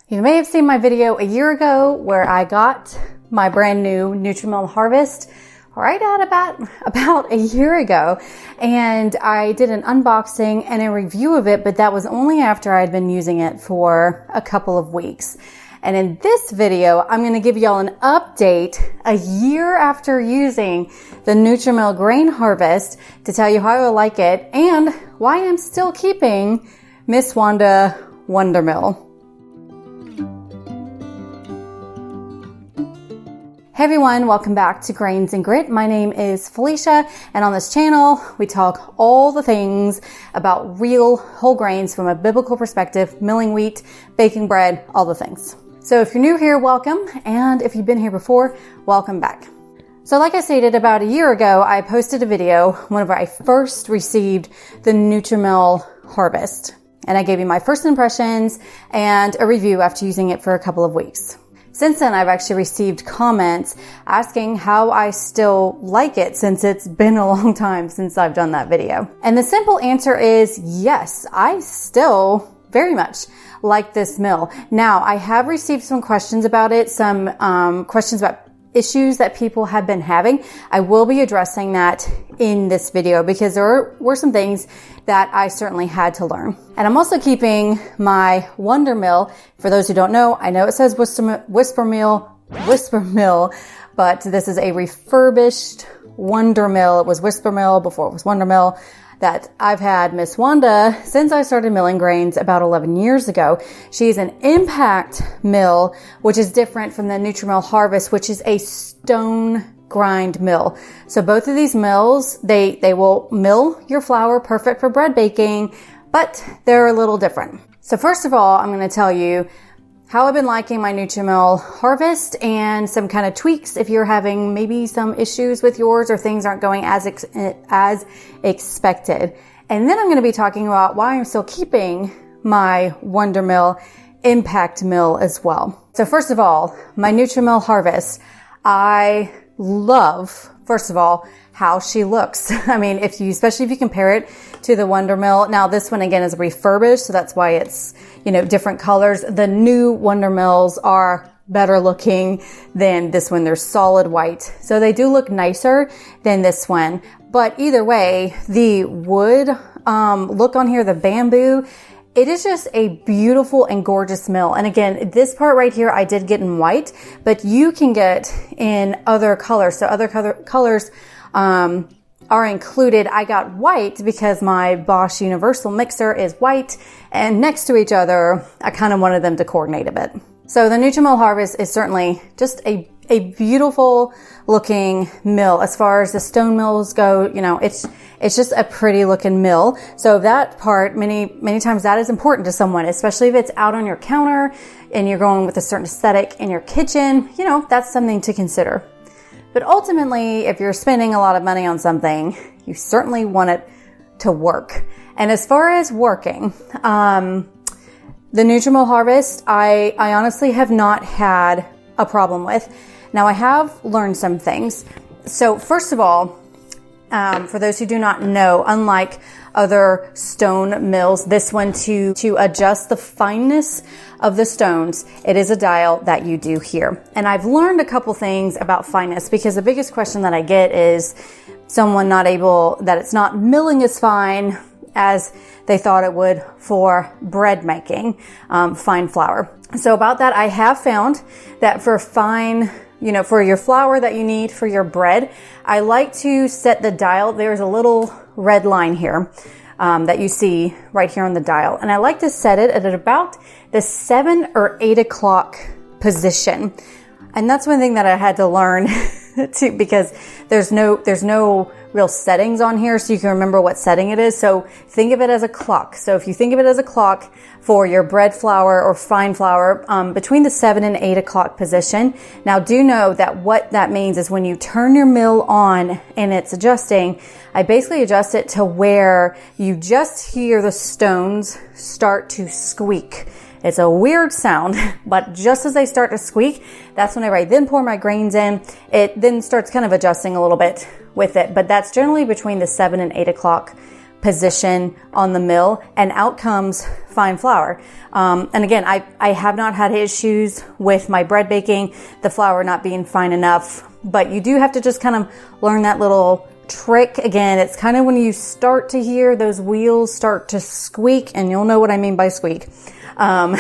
You may have seen my video a year ago where I got my brand new Nutrimill Harvest right at about a year ago, and I did an unboxing and a review of it, but that was only after I'd been using it for a couple of weeks. And in this video, I'm going to give y'all an update a year after using the Nutrimill Grain Harvest to tell you how I like it and why I'm still keeping Miss Wanda Wondermill. Hey everyone, welcome back to Grains and Grit. My name is Felicia, and on this channel, we talk all the things about real whole grains from a biblical perspective, milling wheat, baking bread, all the things. So if you're new here, welcome, and if you've been here before, welcome back. So like I stated, about a year ago, I posted a video whenever I first received the Nutrimill Harvest, and I gave you my first impressions and a review after using it for a couple of weeks. Since then, I've actually received comments asking how I still like it since it's been a long time since I've done that video. And the simple answer is yes, I still very much like this mill. Now, I have received some questions about it, some questions about issues that people have been having. I will be addressing that in this video because there were some things that I certainly had to learn. And I'm also keeping my Wondermill. For those who don't know, I know it says Whisper Mill, but this is a refurbished Wondermill. It was Whisper Mill before it was Wondermill. That I've had Miss Wanda since I started milling grains about 11 years ago. She's an impact mill, which is different from the Nutrimill Harvest, which is a stone grind mill. So both of these mills, they will mill your flour perfect for bread baking, but they're a little different. So first of all, I'm going to tell you how I've been liking my Nutrimill Harvest and some kind of tweaks if you're having maybe some issues with yours or things aren't going as expected. And then I'm going to be talking about why I'm still keeping my Wondermill Impact Mill as well. So first of all, my Nutrimill Harvest, I love, first of all, how she looks. I mean, especially if you compare it to the Wondermill. Now this one again is refurbished, so that's why it's, different colors. The new Wondermills are better looking than this one. They're solid white. So they do look nicer than this one. But either way, the wood look on here, the bamboo, it is just a beautiful and gorgeous mill. And again, this part right here, I did get in white, but you can get in other colors. So other colors are included. I got white because my Bosch Universal mixer is white, and next to each other, I kind of wanted them to coordinate a bit. So the Nutrimill Harvest is certainly just a beautiful looking mill. As far as the stone mills go, it's just a pretty looking mill. So that part, many times that is important to someone, especially if it's out on your counter and you're going with a certain aesthetic in your kitchen, that's something to consider. But ultimately, if you're spending a lot of money on something, you certainly want it to work. And as far as working, the Nutrimill Harvest, I honestly have not had a problem with. Now, I have learned some things. So first of all, for those who do not know, unlike other stone mills, this one to adjust the fineness of the stones, it is a dial that you do here. And I've learned a couple things about fineness because the biggest question that I get is someone that it's not milling as fine as they thought it would for bread making, fine flour. So about that, I have found that for fine, for your flour that you need for your bread, I like to set the dial. There's a little red line here that you see right here on the dial. And I like to set it at about the 7 or 8 o'clock position. And that's one thing that I had to learn too, because there's no real settings on here, so you can remember what setting it is. So think of it as a clock. So if you think of it as a clock for your bread flour or fine flour, between the 7 and 8 o'clock position. Now do know that what that means is when you turn your mill on and it's adjusting, I basically adjust it to where you just hear the stones start to squeak. It's a weird sound, but just as they start to squeak, that's whenever I then pour my grains in. It then starts kind of adjusting a little bit with it, but that's generally between the 7 and 8 o'clock position on the mill, and out comes fine flour. And again, I have not had issues with my bread baking, the flour not being fine enough, but you do have to just kind of learn that little trick. Again, it's kind of when you start to hear those wheels start to squeak, and you'll know what I mean by squeak, to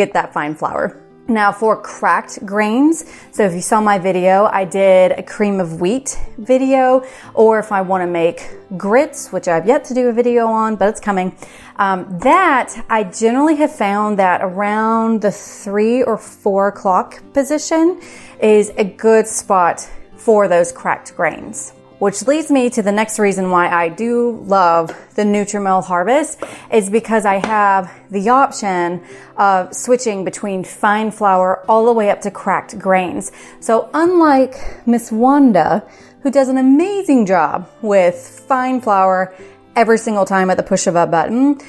get that fine flour. Now for cracked grains, so if you saw my video, I did a cream of wheat video, or if I want to make grits, which I've yet to do a video on, but it's coming, that I generally have found that around the 3 or 4 o'clock position is a good spot for those cracked grains. Which leads me to the next reason why I do love the Nutrimill Harvest, is because I have the option of switching between fine flour all the way up to cracked grains. So unlike Miss Wanda, who does an amazing job with fine flour every single time at the push of a button,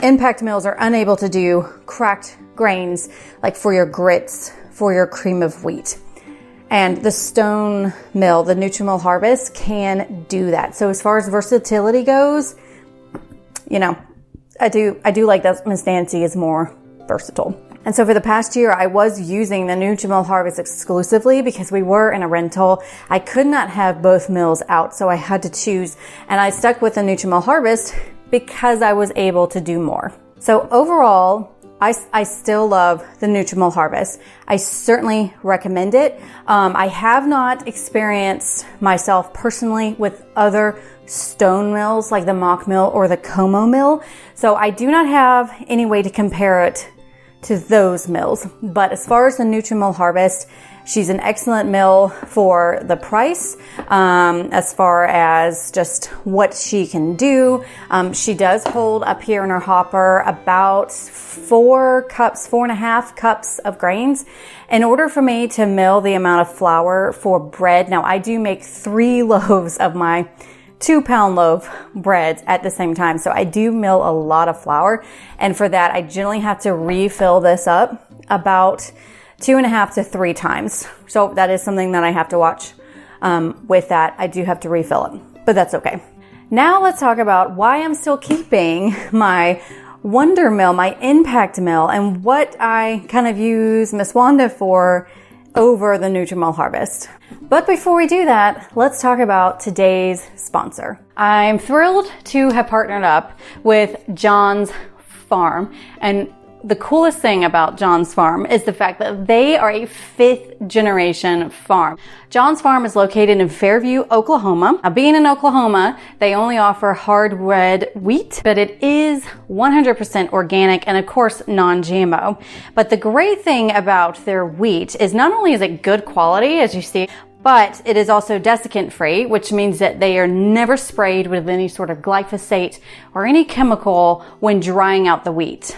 impact mills are unable to do cracked grains like for your grits, for your cream of wheat. And the stone mill, the Nutrimill Harvest, can do that. So as far as versatility goes, you know, I do like that Miss Nancy is more versatile. And so for the past year, I was using the Nutrimill Harvest exclusively because we were in a rental. I could not have both mills out, so I had to choose. And I stuck with the Nutrimill Harvest because I was able to do more. So overall, I still love the Nutrimill Harvest. I certainly recommend it. I have not experienced myself personally with other stone mills like the Mock Mill or the Como Mill. So I do not have any way to compare it to those mills. But as far as the Nutrimill Harvest, she's an excellent mill for the price, as far as just what she can do. She does hold up here in her hopper about 4.5 cups of grains. In order for me to mill the amount of flour for bread, now I do make 3 loaves of my 2-pound loaf breads at the same time. So I do mill a lot of flour. And for that, I generally have to refill this up about 2.5 to 3 times. So that is something that I have to watch. With that, I do have to refill it, but that's okay. Now let's talk about why I'm still keeping my Wondermill, my impact mill, and what I kind of use Miss Wanda for over the Nutrimill Harvest. But before we do that, let's talk about today's sponsor. I'm thrilled to have partnered up with John's Farm, and the coolest thing about John's Farm is the fact that they are a 5th generation farm. John's Farm is located in Fairview, Oklahoma. Now, being in Oklahoma, they only offer hard red wheat, but it is 100% organic and of course non-GMO. But the great thing about their wheat is not only is it good quality, as you see, but it is also desiccant free, which means that they are never sprayed with any sort of glyphosate or any chemical when drying out the wheat.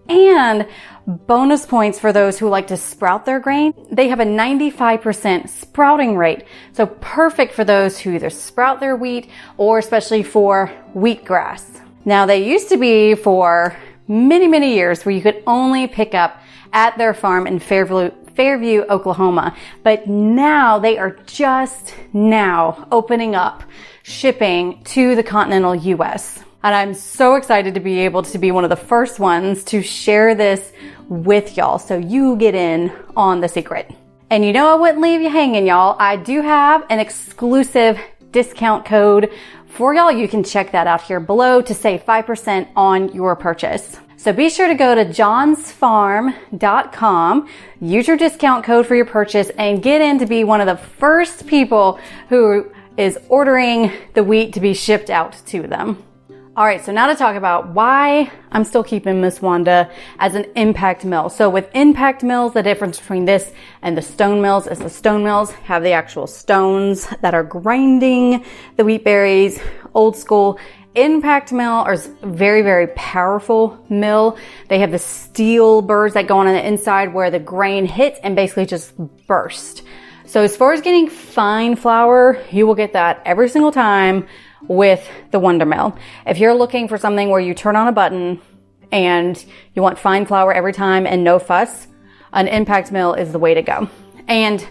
And bonus points for those who like to sprout their grain. They have a 95% sprouting rate. So perfect for those who either sprout their wheat or especially for wheatgrass. Now they used to be for many, many years where you could only pick up at their farm in Fairview, Oklahoma. But now they are just now opening up shipping to the continental US. And I'm so excited to be able to be one of the first ones to share this with y'all so you get in on the secret. And you know I wouldn't leave you hanging, y'all. I do have an exclusive discount code for y'all. You can check that out here below to save 5% on your purchase. So be sure to go to johnsfarm.com, use your discount code for your purchase, and get in to be one of the first people who is ordering the wheat to be shipped out to them. All right, so now to talk about why I'm still keeping Miss Wanda as an impact mill. So with impact mills, the difference between this and the stone mills is the stone mills have the actual stones that are grinding the wheat berries. Old school impact mill is very, very powerful mill. They have the steel burrs that go on the inside where the grain hits and basically just burst. So as far as getting fine flour, you will get that every single time with the Wondermill. If you're looking for something where you turn on a button and you want fine flour every time and no fuss, an impact mill is the way to go. And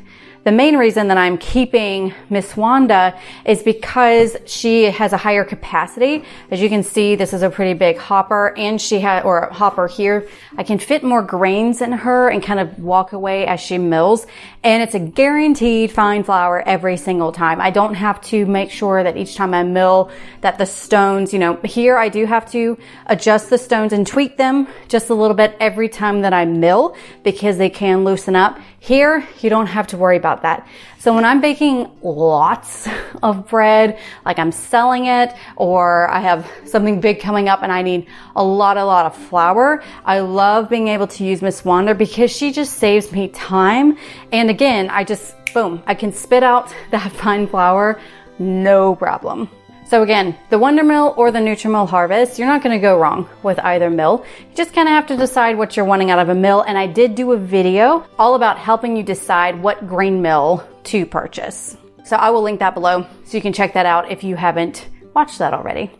The main reason that I'm keeping Miss Wanda is because she has a higher capacity. As you can see, this is a pretty big hopper, and she had, or a hopper here. I can fit more grains in her and kind of walk away as she mills. And it's a guaranteed fine flour every single time. I don't have to make sure that each time I mill that the stones, you know, here I do have to adjust the stones and tweak them just a little bit every time that I mill because they can loosen up. Here, you don't have to worry about that. So when I'm baking lots of bread, like I'm selling it, or I have something big coming up and I need a lot of flour, I love being able to use Miss Wanda because she just saves me time. And again, I just, boom, I can spit out that fine flour, no problem. So again, the Wondermill or the Nutrimill Harvest, you're not going to go wrong with either mill. You just kind of have to decide what you're wanting out of a mill. And I did do a video all about helping you decide what grain mill to purchase. So I will link that below so you can check that out if you haven't watched that already.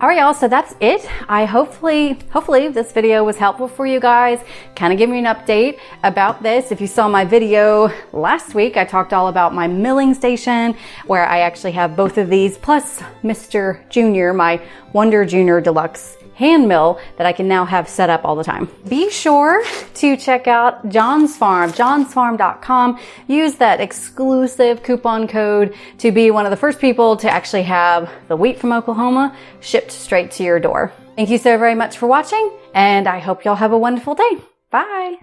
All right, y'all, so that's it. Hopefully this video was helpful for you guys, kind of giving you an update about this. If you saw my video last week, I talked all about my milling station, where I actually have both of these, plus Mr. Junior, my Wonder Junior Deluxe hand mill that I can now have set up all the time. Be sure to check out John's Farm, johnsfarm.com. Use that exclusive coupon code to be one of the first people to actually have the wheat from Oklahoma shipped straight to your door. Thank you so very much for watching, and I hope y'all have a wonderful day. Bye.